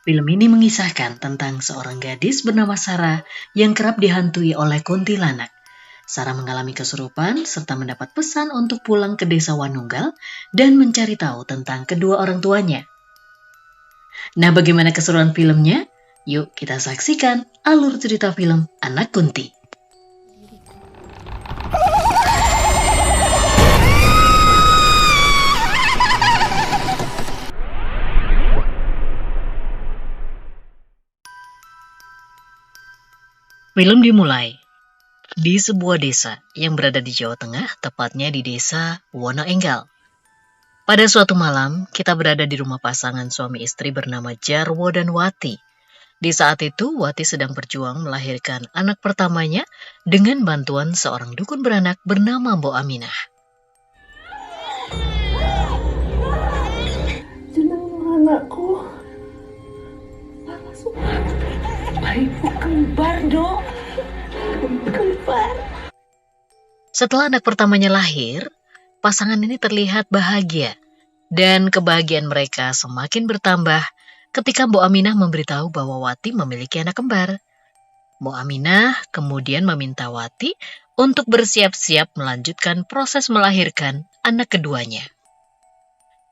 Film ini mengisahkan tentang seorang gadis bernama Sarah yang kerap dihantui oleh kuntilanak. Sarah mengalami kesurupan serta mendapat pesan untuk pulang ke desa Wanunggal dan mencari tahu tentang kedua orang tuanya. Nah, bagaimana keseruan filmnya? Yuk kita saksikan alur cerita film Anak Kunti. Film dimulai di sebuah desa yang berada di Jawa Tengah, tepatnya di desa Wonoenggal. Pada suatu malam, kita berada di rumah pasangan suami istri bernama Jarwo dan Wati. Di saat itu, Wati sedang berjuang melahirkan anak pertamanya dengan bantuan seorang dukun beranak bernama Mbok Aminah. Jeneng anakku, Sarah Sumantri. Ibu kembar, Dok. Kembar. Setelah anak pertamanya lahir, pasangan ini terlihat bahagia. Dan kebahagiaan mereka semakin bertambah ketika Mbok Aminah memberitahu bahwa Wati memiliki anak kembar. Mbok Aminah kemudian meminta Wati untuk bersiap-siap melanjutkan proses melahirkan anak keduanya.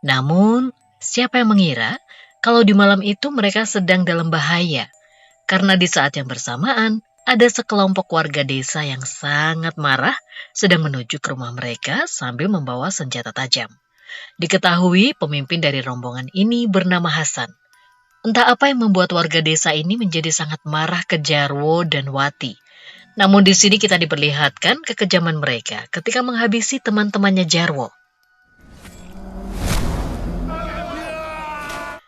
Namun, siapa yang mengira kalau di malam itu mereka sedang dalam bahaya? Karena di saat yang bersamaan, ada sekelompok warga desa yang sangat marah sedang menuju ke rumah mereka sambil membawa senjata tajam. Diketahui pemimpin dari rombongan ini bernama Hasan. Entah apa yang membuat warga desa ini menjadi sangat marah ke Jarwo dan Wati. Namun di sini kita diperlihatkan kekejaman mereka ketika menghabisi teman-temannya Jarwo.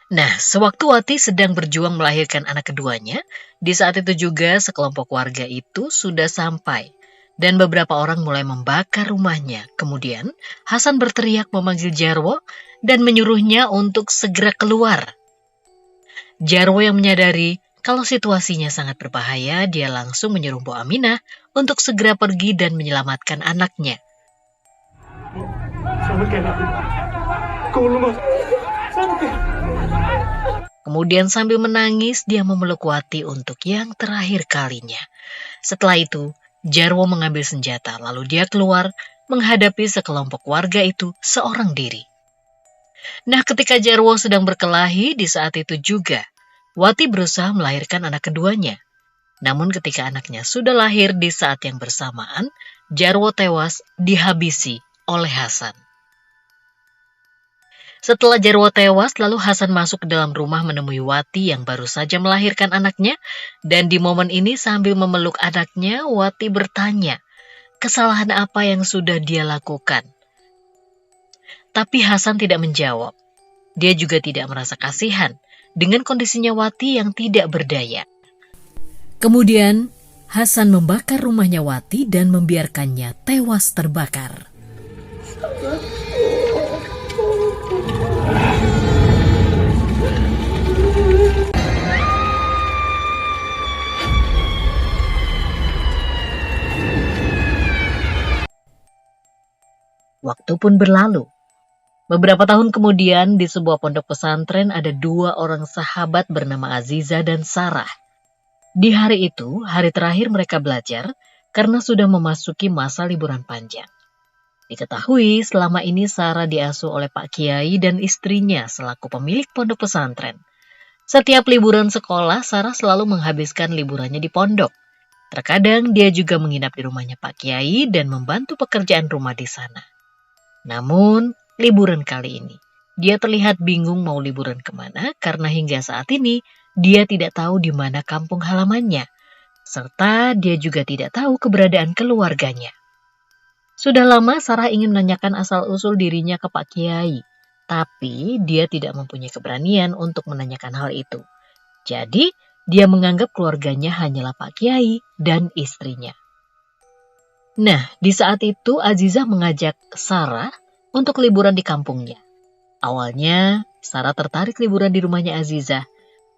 Nah, sewaktu Wati sedang berjuang melahirkan anak keduanya, di saat itu juga sekelompok warga itu sudah sampai. Dan beberapa orang mulai membakar rumahnya. Kemudian, Hasan berteriak memanggil Jarwo dan menyuruhnya untuk segera keluar. Jarwo yang menyadari kalau situasinya sangat berbahaya, dia langsung menyuruh Mbok Aminah untuk segera pergi dan menyelamatkan anaknya. Kemudian sambil menangis, dia memeluk Wati untuk yang terakhir kalinya. Setelah itu, Jarwo mengambil senjata, lalu dia keluar menghadapi sekelompok warga itu seorang diri. Nah, ketika Jarwo sedang berkelahi, di saat itu juga, Wati berusaha melahirkan anak keduanya. Namun ketika anaknya sudah lahir di saat yang bersamaan, Jarwo tewas dihabisi oleh Hasan. Setelah Jarwo tewas, lalu Hasan masuk ke dalam rumah menemui Wati yang baru saja melahirkan anaknya. Dan di momen ini sambil memeluk anaknya, Wati bertanya, kesalahan apa yang sudah dia lakukan? Tapi Hasan tidak menjawab. Dia juga tidak merasa kasihan dengan kondisinya Wati yang tidak berdaya. Kemudian, Hasan membakar rumahnya Wati dan membiarkannya tewas terbakar. Waktu pun berlalu. Beberapa tahun kemudian di sebuah pondok pesantren ada dua orang sahabat bernama Aziza dan Sarah. Di hari itu, hari terakhir mereka belajar karena sudah memasuki masa liburan panjang. Diketahui selama ini Sarah diasuh oleh Pak Kiai dan istrinya selaku pemilik pondok pesantren. Setiap liburan sekolah, Sarah selalu menghabiskan liburannya di pondok. Terkadang dia juga menginap di rumahnya Pak Kiai dan membantu pekerjaan rumah di sana. Namun, liburan kali ini, dia terlihat bingung mau liburan kemana karena hingga saat ini dia tidak tahu di mana kampung halamannya, serta dia juga tidak tahu keberadaan keluarganya. Sudah lama Sarah ingin menanyakan asal-usul dirinya ke Pak Kiai, tapi dia tidak mempunyai keberanian untuk menanyakan hal itu. Jadi, dia menganggap keluarganya hanyalah Pak Kiai dan istrinya. Nah, di saat itu Azizah mengajak Sarah untuk liburan di kampungnya. Awalnya, Sarah tertarik liburan di rumahnya Azizah,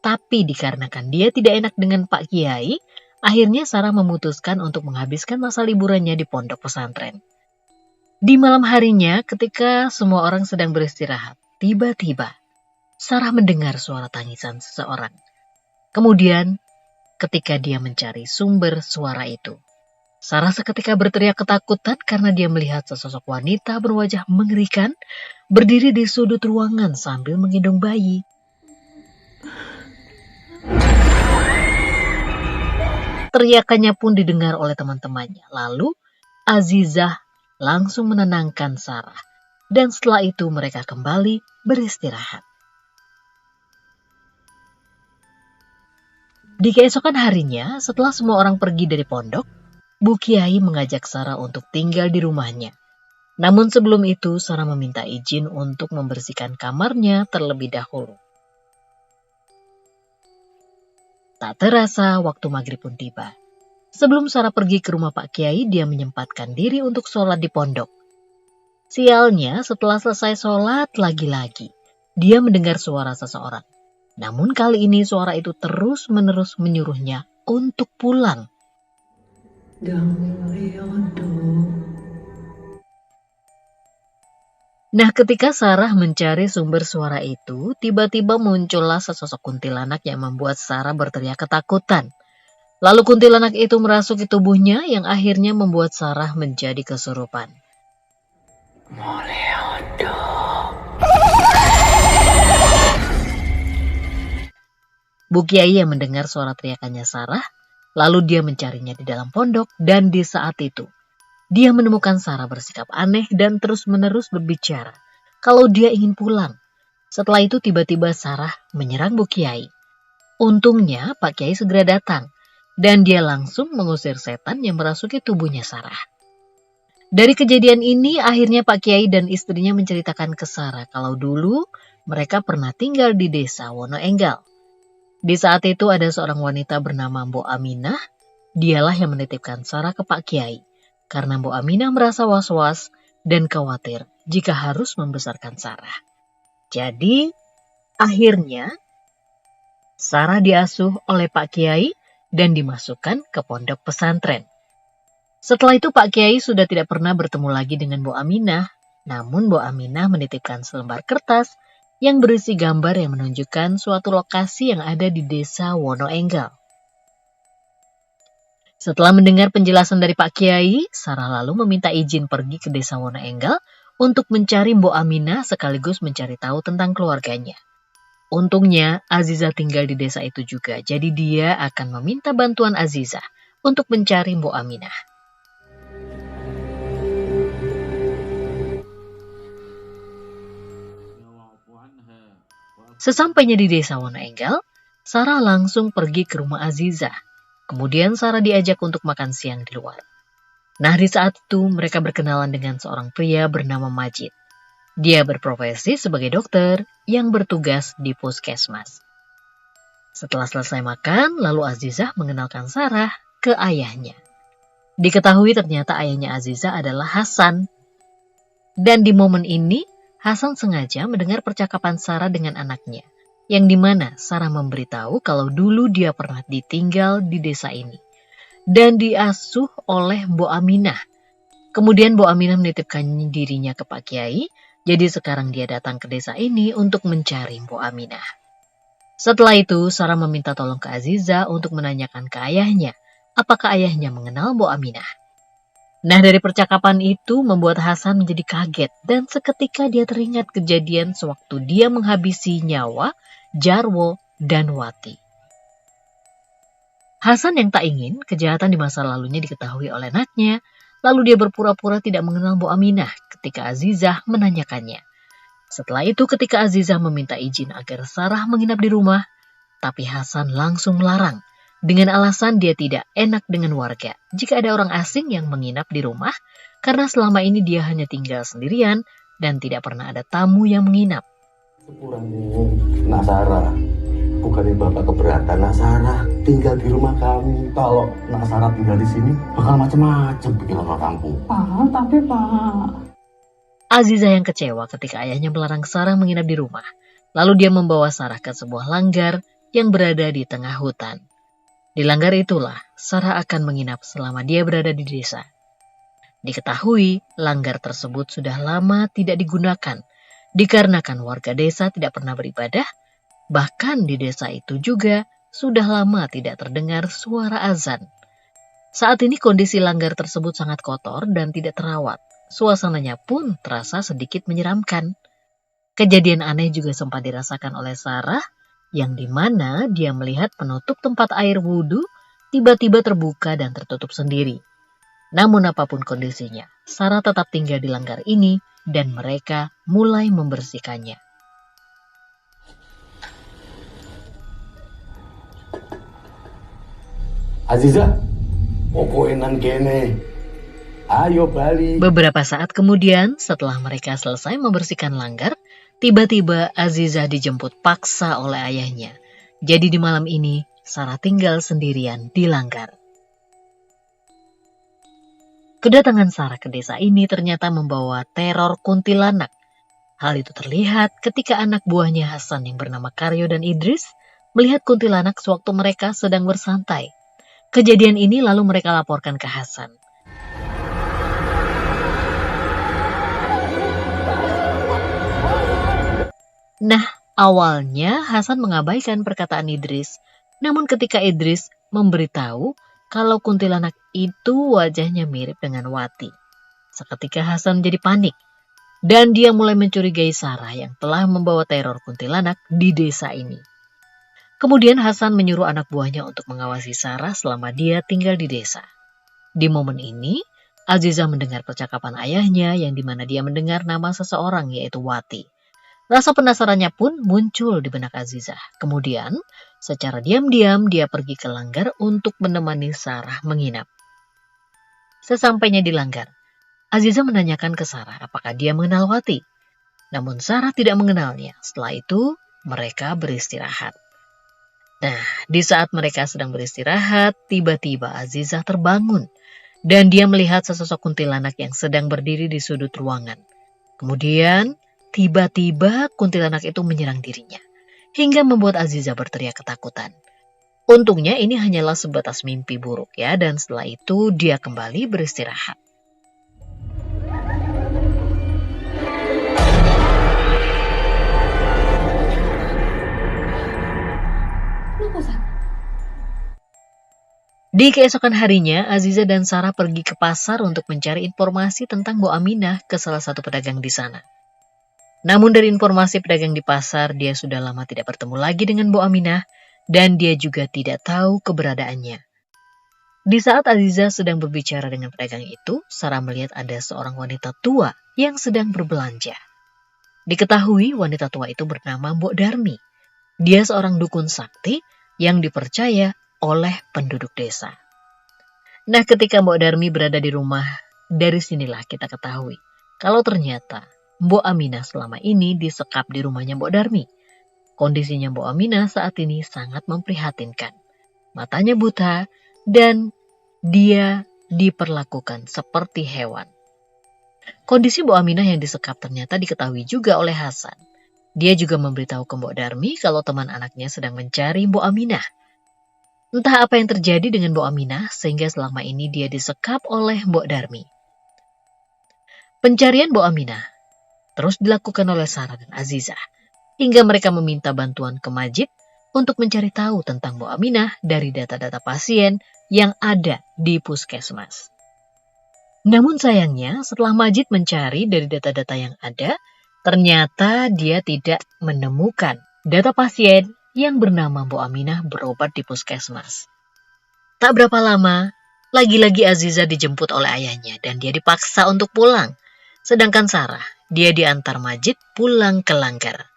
tapi dikarenakan dia tidak enak dengan Pak Kiai, akhirnya Sarah memutuskan untuk menghabiskan masa liburannya di pondok pesantren. Di malam harinya, ketika semua orang sedang beristirahat, tiba-tiba Sarah mendengar suara tangisan seseorang. Kemudian, ketika dia mencari sumber suara itu, Sarah seketika berteriak ketakutan karena dia melihat sesosok wanita berwajah mengerikan berdiri di sudut ruangan sambil menggendong bayi. Teriakannya pun didengar oleh teman-temannya. Lalu, Azizah langsung menenangkan Sarah. Dan setelah itu mereka kembali beristirahat. Di keesokan harinya, setelah semua orang pergi dari pondok, Bu Kiai mengajak Sarah untuk tinggal di rumahnya. Namun sebelum itu, Sarah meminta izin untuk membersihkan kamarnya terlebih dahulu. Tak terasa waktu maghrib pun tiba. Sebelum Sarah pergi ke rumah Pak Kiai, dia menyempatkan diri untuk sholat di pondok. Sialnya, setelah selesai sholat lagi-lagi, dia mendengar suara seseorang. Namun kali ini suara itu terus-menerus menyuruhnya untuk pulang. Nah, ketika Sarah mencari sumber suara itu, tiba-tiba muncullah sesosok kuntilanak yang membuat Sarah berteriak ketakutan. Lalu kuntilanak itu merasuki tubuhnya yang akhirnya membuat Sarah menjadi kesurupan. Bu Kiai yang mendengar suara teriakannya Sarah, lalu dia mencarinya di dalam pondok dan di saat itu, dia menemukan Sarah bersikap aneh dan terus-menerus berbicara kalau dia ingin pulang. Setelah itu tiba-tiba Sarah menyerang Bu Kiai. Untungnya Pak Kiai segera datang dan dia langsung mengusir setan yang merasuki tubuhnya Sarah. Dari kejadian ini akhirnya Pak Kiai dan istrinya menceritakan ke Sarah kalau dulu mereka pernah tinggal di desa Wonoenggal. Di saat itu ada seorang wanita bernama Mbok Aminah, dialah yang menitipkan Sarah ke Pak Kiai. Karena Mbok Aminah merasa was-was dan khawatir jika harus membesarkan Sarah. Jadi, akhirnya Sarah diasuh oleh Pak Kiai dan dimasukkan ke pondok pesantren. Setelah itu Pak Kiai sudah tidak pernah bertemu lagi dengan Mbok Aminah, namun Mbok Aminah menitipkan selembar kertas yang berisi gambar yang menunjukkan suatu lokasi yang ada di desa Wonoenggal. Setelah mendengar penjelasan dari Pak Kiai, Sarah lalu meminta izin pergi ke desa Wonoenggal untuk mencari Mbok Aminah sekaligus mencari tahu tentang keluarganya. Untungnya, Azizah tinggal di desa itu juga, jadi dia akan meminta bantuan Azizah untuk mencari Mbok Aminah. Sesampainya di desa Wonoenggal, Sarah langsung pergi ke rumah Azizah. Kemudian Sarah diajak untuk makan siang di luar. Nah, di saat itu mereka berkenalan dengan seorang pria bernama Majid. Dia berprofesi sebagai dokter yang bertugas di puskesmas. Setelah selesai makan, lalu Azizah mengenalkan Sarah ke ayahnya. Diketahui ternyata ayahnya Azizah adalah Hasan. Dan di momen ini, Hasan sengaja mendengar percakapan Sarah dengan anaknya, yang dimana Sarah memberitahu kalau dulu dia pernah ditinggal di desa ini dan diasuh oleh Mbok Aminah. Kemudian Mbok Aminah menitipkan dirinya ke Pak Kiai, jadi sekarang dia datang ke desa ini untuk mencari Mbok Aminah. Setelah itu Sarah meminta tolong ke Azizah untuk menanyakan ke ayahnya apakah ayahnya mengenal Mbok Aminah. Nah, dari percakapan itu membuat Hasan menjadi kaget dan seketika dia teringat kejadian sewaktu dia menghabisi nyawa Jarwo dan Wati. Hasan yang tak ingin kejahatan di masa lalunya diketahui oleh anaknya, lalu dia berpura-pura tidak mengenal Mbok Aminah ketika Azizah menanyakannya. Setelah itu ketika Azizah meminta izin agar Sarah menginap di rumah, tapi Hasan langsung melarang dengan alasan dia tidak enak dengan warga jika ada orang asing yang menginap di rumah karena selama ini dia hanya tinggal sendirian dan tidak pernah ada tamu yang menginap. Sekurangnya Nak Sarah, bukannya Bapak keberatan Nak Sarah tinggal di rumah kami. Kalau Nak Sarah tinggal di sini bakal macam-macam bikin orang kampung. Pak. Azizah yang kecewa ketika ayahnya melarang Sarah menginap di rumah. Lalu dia membawa Sarah ke sebuah langgar yang berada di tengah hutan. Di langgar itulah Sarah akan menginap selama dia berada di desa. Diketahui langgar tersebut sudah lama tidak digunakan Dikarenakan warga desa tidak pernah beribadah, bahkan di desa itu juga sudah lama tidak terdengar suara azan. Saat ini kondisi langgar tersebut sangat kotor dan tidak terawat. Suasananya pun terasa sedikit menyeramkan. Kejadian aneh juga sempat dirasakan oleh Sarah, yang dimana dia melihat penutup tempat air wudhu tiba-tiba terbuka dan tertutup sendiri. Namun apapun kondisinya, Sarah tetap tinggal di langgar ini dan mereka mulai membersihkannya. Aziza, pokoknya nang kene. Ayo balik. Beberapa saat kemudian, setelah mereka selesai membersihkan langgar, tiba-tiba Aziza dijemput paksa oleh ayahnya. Jadi di malam ini, Sarah tinggal sendirian di langgar. Kedatangan Sarah ke desa ini ternyata membawa teror kuntilanak. Hal itu terlihat ketika anak buahnya Hasan yang bernama Karyo dan Idris melihat kuntilanak sewaktu mereka sedang bersantai. Kejadian ini lalu mereka laporkan ke Hasan. Nah, awalnya Hasan mengabaikan perkataan Idris. Namun ketika Idris memberitahu kalau kuntilanak itu wajahnya mirip dengan Wati, seketika Hasan menjadi panik. Dan dia mulai mencurigai Sarah yang telah membawa teror kuntilanak di desa ini. Kemudian Hasan menyuruh anak buahnya untuk mengawasi Sarah selama dia tinggal di desa. Di momen ini, Aziza mendengar percakapan ayahnya yang dimana dia mendengar nama seseorang yaitu Wati. Rasa penasarannya pun muncul di benak Aziza. Kemudian, secara diam-diam dia pergi ke langgar untuk menemani Sarah menginap. Sesampainya di langgar, Aziza menanyakan ke Sarah apakah dia mengenal Wati. Namun Sarah tidak mengenalnya. Setelah itu, mereka beristirahat. Nah, di saat mereka sedang beristirahat, tiba-tiba Aziza terbangun. Dan dia melihat sesosok kuntilanak yang sedang berdiri di sudut ruangan. Kemudian, tiba-tiba kuntilanak itu menyerang dirinya. Hingga membuat Aziza berteriak ketakutan. Untungnya ini hanyalah sebatas mimpi buruk ya. Dan setelah itu dia kembali beristirahat. Di keesokan harinya, Aziza dan Sarah pergi ke pasar untuk mencari informasi tentang Bu Aminah ke salah satu pedagang di sana. Namun dari informasi pedagang di pasar, dia sudah lama tidak bertemu lagi dengan Bu Aminah dan dia juga tidak tahu keberadaannya. Di saat Aziza sedang berbicara dengan pedagang itu, Sarah melihat ada seorang wanita tua yang sedang berbelanja. Diketahui wanita tua itu bernama Mbok Darmi. Dia seorang dukun sakti yang dipercaya oleh penduduk desa. Nah, ketika Mbok Darmi berada di rumah, dari sinilah kita ketahui kalau ternyata Mbok Aminah selama ini disekap di rumahnya Mbok Darmi. Kondisinya Mbok Aminah saat ini sangat memprihatinkan. Matanya buta dan dia diperlakukan seperti hewan. Kondisi Mbok Aminah yang disekap ternyata diketahui juga oleh Hasan. Dia juga memberitahu ke Mbok Darmi kalau teman anaknya sedang mencari Mbok Aminah. Entah apa yang terjadi dengan Mbok Aminah sehingga selama ini dia disekap oleh Mbok Darmi. Pencarian Mbok Aminah terus dilakukan oleh Sarah dan Aziza hingga mereka meminta bantuan ke Majid untuk mencari tahu tentang Mbok Aminah dari data-data pasien yang ada di puskesmas. Namun sayangnya setelah Majid mencari dari data-data yang ada, ternyata dia tidak menemukan data pasien yang bernama Mbok Aminah berobat di puskesmas. Tak berapa lama, lagi-lagi Aziza dijemput oleh ayahnya dan dia dipaksa untuk pulang. Sedangkan Sarah, dia diantar Majid pulang ke langgar.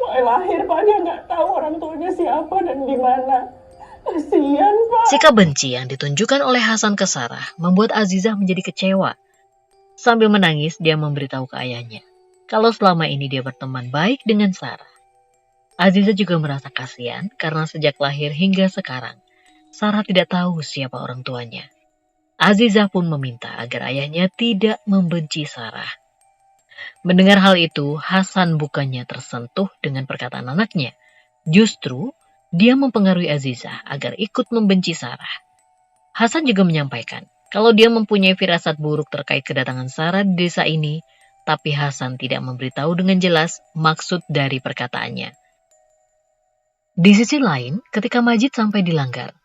Mulai lahir Pak, dia nggak tahu orang tuanya siapa dan di mana. Kasian Pak. Sikap benci yang ditunjukkan oleh Hasan ke Sarah membuat Aziza menjadi kecewa. Sambil menangis, dia memberitahu ke ayahnya kalau selama ini dia berteman baik dengan Sarah. Aziza juga merasa kasihan karena sejak lahir hingga sekarang, Sarah tidak tahu siapa orang tuanya. Aziza pun meminta agar ayahnya tidak membenci Sarah. Mendengar hal itu, Hasan bukannya tersentuh dengan perkataan anaknya. Justru, dia mempengaruhi Aziza agar ikut membenci Sarah. Hasan juga menyampaikan kalau dia mempunyai firasat buruk terkait kedatangan Sarah di desa ini, tapi Hasan tidak memberitahu dengan jelas maksud dari perkataannya. Di sisi lain, ketika Majid sampai di Langgar,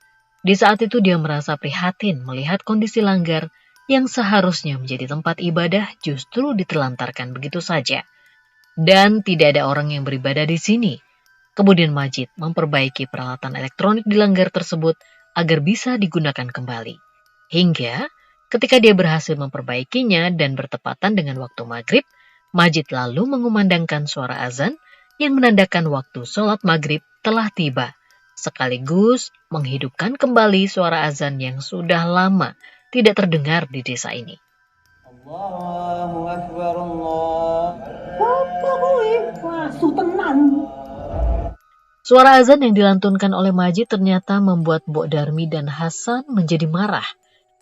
di saat itu dia merasa prihatin melihat kondisi Langgar yang seharusnya menjadi tempat ibadah justru ditelantarkan begitu saja. Dan tidak ada orang yang beribadah di sini. Kemudian Majid memperbaiki peralatan elektronik di Langgar tersebut agar bisa digunakan kembali. Hingga ketika dia berhasil memperbaikinya dan bertepatan dengan waktu maghrib, Majid lalu mengumandangkan suara azan yang menandakan waktu sholat maghrib telah tiba, sekaligus menghidupkan kembali suara azan yang sudah lama tidak terdengar di desa ini. Allahu Akbar, Allah. Apa kuwi? Wasu tenan. Suara azan yang dilantunkan oleh Majid ternyata membuat Mbok Darmi dan Hasan menjadi marah.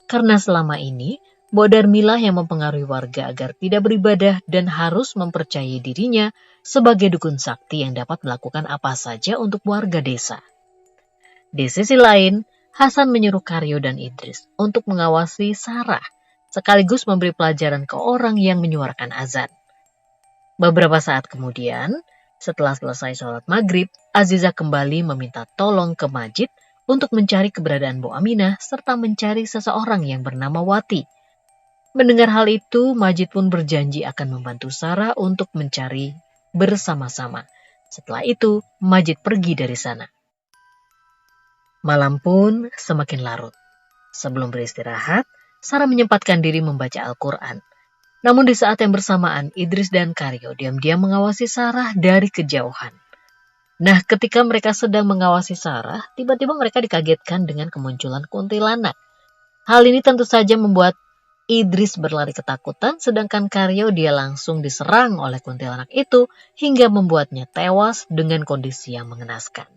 Karena selama ini, Mbok Darmilah yang mempengaruhi warga agar tidak beribadah dan harus mempercayai dirinya sebagai dukun sakti yang dapat melakukan apa saja untuk warga desa. Di sisi lain, Hasan menyuruh Karyo dan Idris untuk mengawasi Sarah, sekaligus memberi pelajaran ke orang yang menyuarakan azan. Beberapa saat kemudian, setelah selesai sholat maghrib, Azizah kembali meminta tolong ke Majid untuk mencari keberadaan Bu Aminah serta mencari seseorang yang bernama Wati. Mendengar hal itu, Majid pun berjanji akan membantu Sarah untuk mencari bersama-sama. Setelah itu, Majid pergi dari sana. Malam pun semakin larut. Sebelum beristirahat, Sarah menyempatkan diri membaca Al-Quran. Namun di saat yang bersamaan, Idris dan Karyo diam-diam mengawasi Sarah dari kejauhan. Nah, ketika mereka sedang mengawasi Sarah, tiba-tiba mereka dikagetkan dengan kemunculan kuntilanak. Hal ini tentu saja membuat Idris berlari ketakutan, sedangkan Karyo dia langsung diserang oleh kuntilanak itu hingga membuatnya tewas dengan kondisi yang mengenaskan.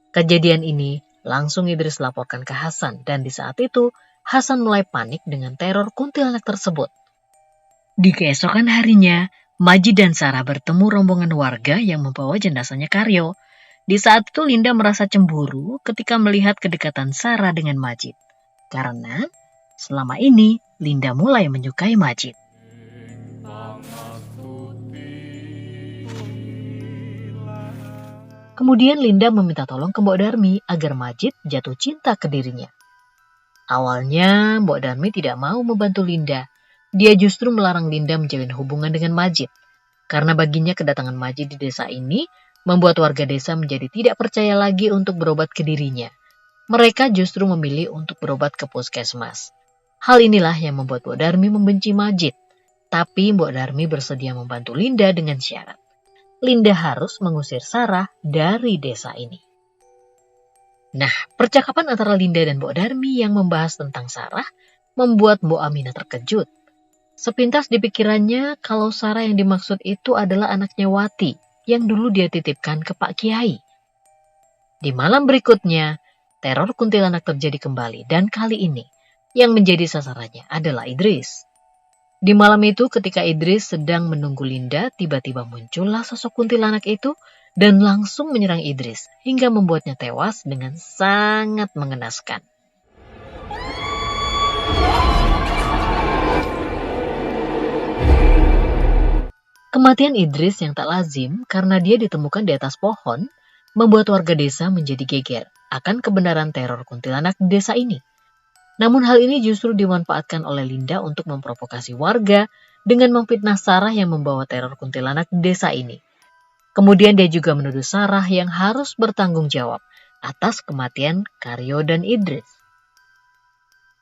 Kejadian ini langsung Idris laporkan ke Hasan dan di saat itu Hasan mulai panik dengan teror kuntilanak tersebut. Di keesokan harinya, Majid dan Sarah bertemu rombongan warga yang membawa jenazahnya Karyo. Di saat itu Linda merasa cemburu ketika melihat kedekatan Sarah dengan Majid. Karena selama ini Linda mulai menyukai Majid. Kemudian Linda meminta tolong ke Mbok Darmi agar Majid jatuh cinta ke dirinya. Awalnya Mbok Darmi tidak mau membantu Linda. Dia justru melarang Linda menjalin hubungan dengan Majid. Karena baginya kedatangan Majid di desa ini membuat warga desa menjadi tidak percaya lagi untuk berobat ke dirinya. Mereka justru memilih untuk berobat ke puskesmas. Hal inilah yang membuat Mbok Darmi membenci Majid. Tapi Mbok Darmi bersedia membantu Linda dengan syarat. Linda harus mengusir Sarah dari desa ini. Nah, percakapan antara Linda dan Mbok Darmi yang membahas tentang Sarah membuat Mbok Aminah terkejut. Sepintas di pikirannya kalau Sarah yang dimaksud itu adalah anaknya Wati yang dulu dia titipkan ke Pak Kiai. Di malam berikutnya, teror kuntilanak terjadi kembali dan kali ini yang menjadi sasarannya adalah Idris. Di malam itu ketika Idris sedang menunggu Linda, tiba-tiba muncullah sosok kuntilanak itu dan langsung menyerang Idris hingga membuatnya tewas dengan sangat mengenaskan. Kematian Idris yang tak lazim karena dia ditemukan di atas pohon membuat warga desa menjadi geger akan kebenaran teror kuntilanak di desa ini. Namun hal ini justru dimanfaatkan oleh Linda untuk memprovokasi warga dengan memfitnah Sarah yang membawa teror kuntilanak di desa ini. Kemudian dia juga menuduh Sarah yang harus bertanggung jawab atas kematian Karyo dan Idris.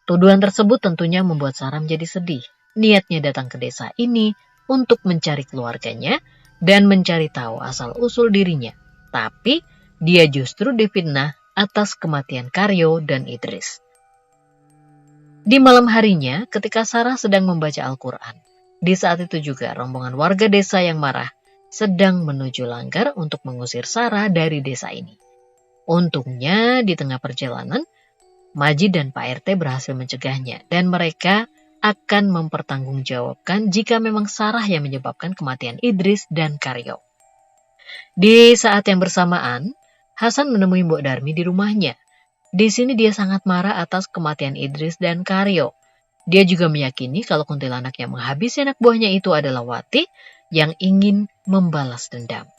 Tuduhan tersebut tentunya membuat Sarah menjadi sedih. Niatnya datang ke desa ini untuk mencari keluarganya dan mencari tahu asal-usul dirinya. Tapi dia justru difitnah atas kematian Karyo dan Idris. Di malam harinya, ketika Sarah sedang membaca Al-Quran, di saat itu juga rombongan warga desa yang marah sedang menuju Langgar untuk mengusir Sarah dari desa ini. Untungnya di tengah perjalanan, Majid dan Pak RT berhasil mencegahnya dan mereka akan mempertanggungjawabkan jika memang Sarah yang menyebabkan kematian Idris dan Karyo. Di saat yang bersamaan, Hasan menemui Mbok Darmi di rumahnya. Di sini dia sangat marah atas kematian Idris dan Karyo. Dia juga meyakini kalau kuntilanak yang menghabisi anak buahnya itu adalah Wati yang ingin membalas dendam.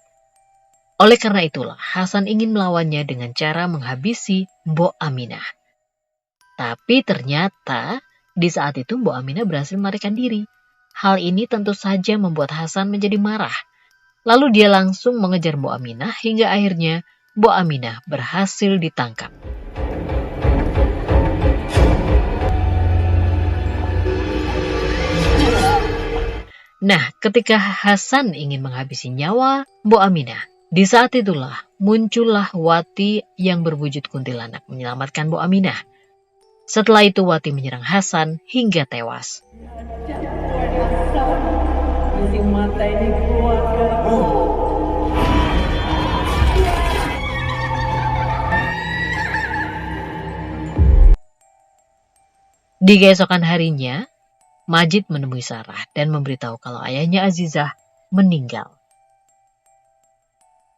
Oleh karena itulah, Hasan ingin melawannya dengan cara menghabisi Mbok Aminah. Tapi ternyata di saat itu Mbok Aminah berhasil melarikan diri. Hal ini tentu saja membuat Hasan menjadi marah. Lalu dia langsung mengejar Mbok Aminah hingga akhirnya Mbok Aminah berhasil ditangkap. Nah, ketika Hasan ingin menghabisi nyawa Mbok Aminah, di saat itulah muncullah Wati yang berwujud kuntilanak menyelamatkan Mbok Aminah. Setelah itu Wati menyerang Hasan hingga tewas. Isi mata ini keluarga. Di keesokan harinya, Majid menemui Sarah dan memberitahu kalau ayahnya Azizah meninggal.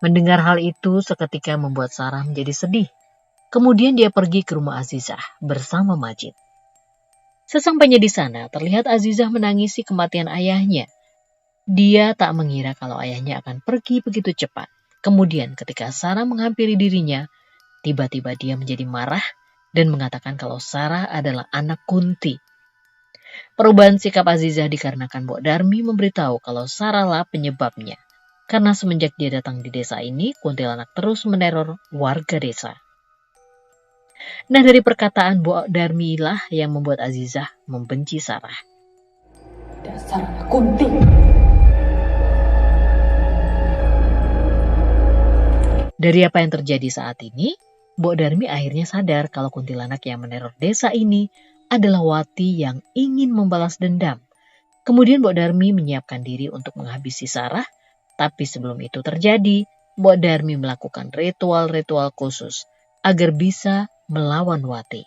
Mendengar hal itu seketika membuat Sarah menjadi sedih. Kemudian dia pergi ke rumah Azizah bersama Majid. Sesampainya di sana, terlihat Azizah menangisi kematian ayahnya. Dia tak mengira kalau ayahnya akan pergi begitu cepat. Kemudian ketika Sarah menghampiri dirinya, tiba-tiba dia menjadi marah dan mengatakan kalau Sarah adalah anak Kunti. Perubahan sikap Azizah dikarenakan Mbok Darmi memberitahu kalau Sarah lah penyebabnya. Karena semenjak dia datang di desa ini, kuntilanak terus meneror warga desa. Nah, dari perkataan Mbok Darmi lah yang membuat Azizah membenci Sarah. Dasar anak Kunti. Dari apa yang terjadi saat ini, Mbok Darmi akhirnya sadar kalau kuntilanak yang meneror desa ini adalah Wati yang ingin membalas dendam. Kemudian Mbok Darmi menyiapkan diri untuk menghabisi Sarah, tapi sebelum itu terjadi, Mbok Darmi melakukan ritual-ritual khusus agar bisa melawan Wati.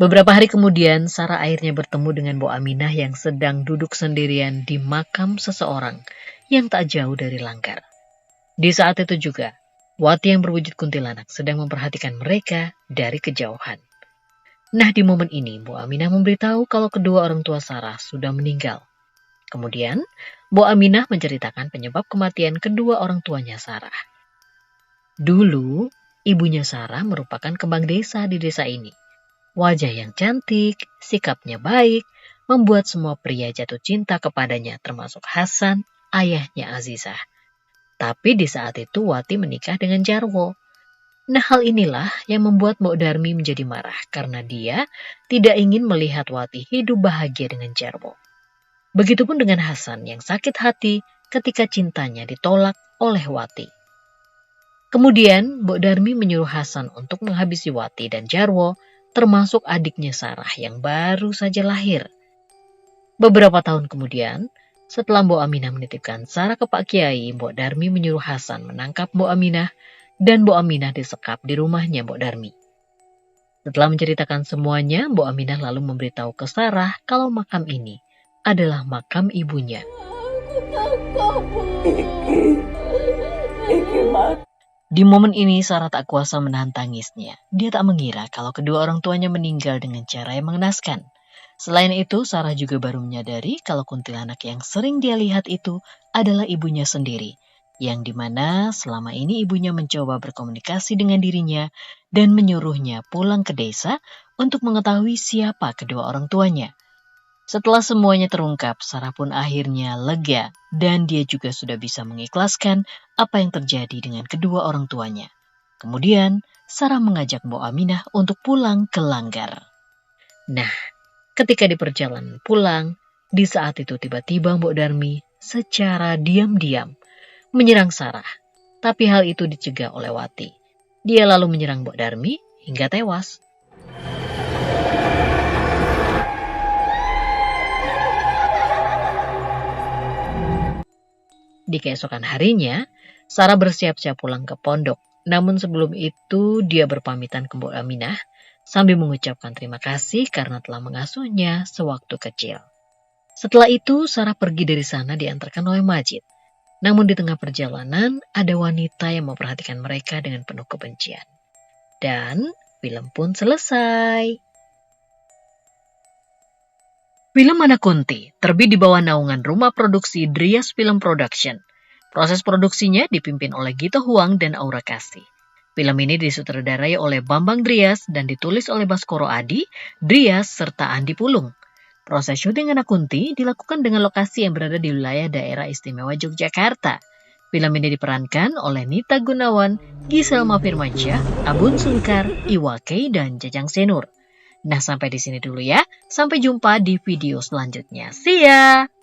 Beberapa hari kemudian, Sarah akhirnya bertemu dengan Mbok Aminah yang sedang duduk sendirian di makam seseorang yang tak jauh dari langgar. Di saat itu juga, Wati yang berwujud kuntilanak sedang memperhatikan mereka dari kejauhan. Nah, di momen ini, Mbok Aminah memberitahu kalau kedua orang tua Sarah sudah meninggal. Kemudian, Mbok Aminah menceritakan penyebab kematian kedua orang tuanya Sarah. Dulu, ibunya Sarah merupakan kembang desa di desa ini. Wajah yang cantik, sikapnya baik, membuat semua pria jatuh cinta kepadanya termasuk Hasan, ayahnya Azizah. Tapi di saat itu Wati menikah dengan Jarwo. Nah, hal inilah yang membuat Mbok Darmi menjadi marah karena dia tidak ingin melihat Wati hidup bahagia dengan Jarwo. Begitupun dengan Hasan yang sakit hati ketika cintanya ditolak oleh Wati. Kemudian Mbok Darmi menyuruh Hasan untuk menghabisi Wati dan Jarwo, termasuk adiknya Sarah yang baru saja lahir. Beberapa tahun kemudian, setelah Mbok Aminah menitipkan Sarah ke Pak Kiai, Mbok Darmi menyuruh Hasan menangkap Mbok Aminah dan Mbok Aminah disekap di rumahnya Mbok Darmi. Setelah menceritakan semuanya, Mbok Aminah lalu memberitahu ke Sarah kalau makam ini adalah makam ibunya. Di momen ini Sarah tak kuasa menahan tangisnya. Dia tak mengira kalau kedua orang tuanya meninggal dengan cara yang mengenaskan. Selain itu, Sarah juga baru menyadari kalau kuntilanak yang sering dia lihat itu adalah ibunya sendiri, yang dimana selama ini ibunya mencoba berkomunikasi dengan dirinya dan menyuruhnya pulang ke desa untuk mengetahui siapa kedua orang tuanya. Setelah semuanya terungkap, Sarah pun akhirnya lega dan dia juga sudah bisa mengikhlaskan apa yang terjadi dengan kedua orang tuanya. Kemudian, Sarah mengajak Mbok Aminah untuk pulang ke Langgar. Nah, ketika di perjalanan pulang, di saat itu tiba-tiba Mbok Darmi secara diam-diam menyerang Sarah, tapi hal itu dicegah oleh Wati. Dia lalu menyerang Mbok Darmi hingga tewas. Di keesokan harinya, Sarah bersiap-siap pulang ke pondok. Namun sebelum itu dia berpamitan ke Mbok Aminah sambil mengucapkan terima kasih karena telah mengasuhnya sewaktu kecil. Setelah itu Sarah pergi dari sana diantarkan oleh Majid. Namun di tengah perjalanan, ada wanita yang memperhatikan mereka dengan penuh kebencian. Dan film pun selesai. Film Anak Kunti terbit di bawah naungan rumah produksi Drias Film Production. Proses produksinya dipimpin oleh Gito Huang dan Aura Kasih. Film ini disutradarai oleh Bambang Drias dan ditulis oleh Baskoro Adi, Drias, serta Andi Pulung. Proses syuting Anak Kunti dilakukan dengan lokasi yang berada di wilayah daerah istimewa Yogyakarta. Film ini diperankan oleh Nita Gunawan, Giselma Firmansyah, Abun Sungkar, Iwa K, dan Jajang Senur. Nah, sampai di sini dulu ya. Sampai jumpa di video selanjutnya. See ya!